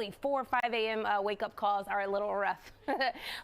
early 4 or 5 a.m. Wake-up calls are a little rough.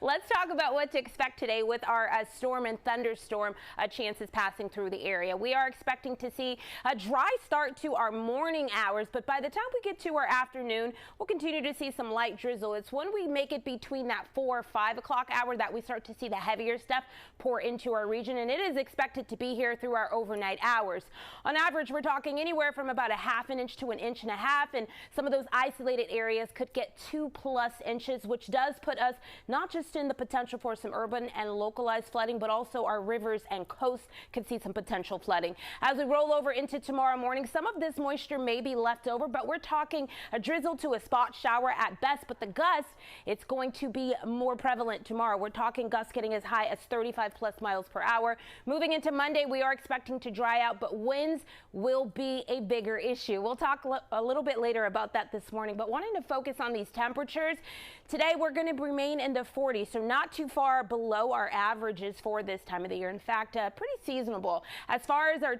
Let's talk about what to expect today with our storm and thunderstorm chances passing through the area. We are expecting to see a dry start to our morning hours, but by the time we get to our afternoon, we'll continue to see some light drizzle. It's when we make it between that 4 or 5 o'clock hour that we start to see the heavier stuff pour into our region, and it is expected to be here through our overnight hours. On average, we're talking anywhere from about a half an inch to an inch and a half, and some of those isolated areas could get 2+ inches, which does put us not just in the potential for some urban and localized flooding, but also our rivers and coasts could see some potential flooding. As we roll over into tomorrow morning, some of this moisture may be left over, but we're talking a drizzle to a spot shower at best. But the gust, it's going to be more prevalent tomorrow. We're talking gusts getting as high as 35+ miles per hour. Moving into Monday, we are expecting to dry out, but winds will be a bigger issue. We'll talk a little bit later about that this morning, but wanting to focus on these temperatures. Today, we're going to remain in the 40s, so not too far below our averages for this time of the year. In fact, pretty seasonable. As far as our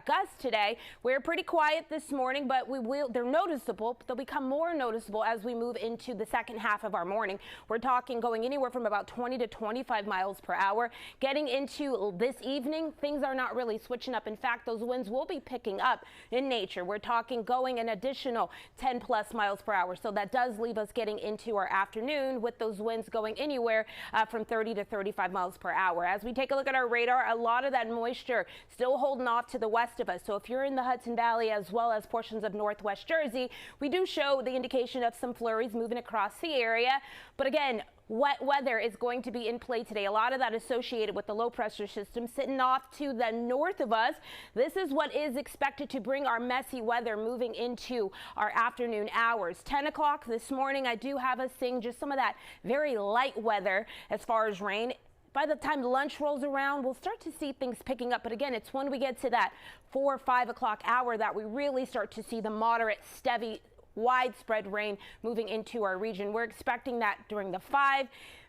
gusts today, we're pretty quiet this morning, but they're noticeable, but they'll become more noticeable as we move into the second half of our morning. We're talking going anywhere from about 20 to 25 miles per hour. Getting into this evening, things are not really switching up. In fact, those winds will be picking up in nature. We're talking going an additional 10+ miles per hour. So that does leave us getting into our afternoon with those winds going anywhere from 30 to 35 miles per hour. As we take a look at our radar, a lot of that moisture still holding off to the west of us. So if you're in the Hudson Valley as well as portions of northwest Jersey, we do show the indication of some flurries moving across the area. But again, wet weather is going to be in play today. A lot of that associated with the low pressure system sitting off to the north of us. This is what is expected to bring our messy weather moving into our afternoon hours. 10 o'clock this morning, I do have us seeing just some of that very light weather as far as rain. By the time lunch rolls around, we'll start to see things picking up. But again, it's when we get to that 4 or 5 o'clock hour that we really start to see the moderate, steady, widespread rain moving into our region. We're expecting that during the 5.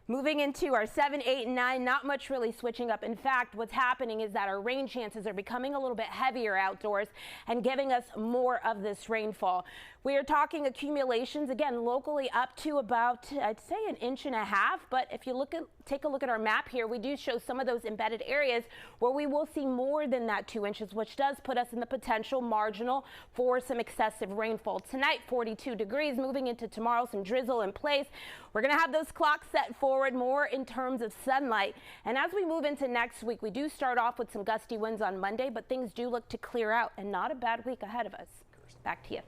Moving into our 7, 8, and 9, not much really switching up. In fact, what's happening is that our rain chances are becoming a little bit heavier outdoors and giving us more of this rainfall. We are talking accumulations, again, locally up to about, I'd say, an inch and a half. But if you take a look at our map here, we do show some of those embedded areas where we will see more than that 2 inches, which does put us in the potential marginal for some excessive rainfall. Tonight, 42 degrees. Moving into tomorrow, some drizzle in place. We're going to have those clocks set forward more in terms of sunlight. And as we move into next week, we do start off with some gusty winds on Monday, but things do look to clear out and not a bad week ahead of us. Back to you.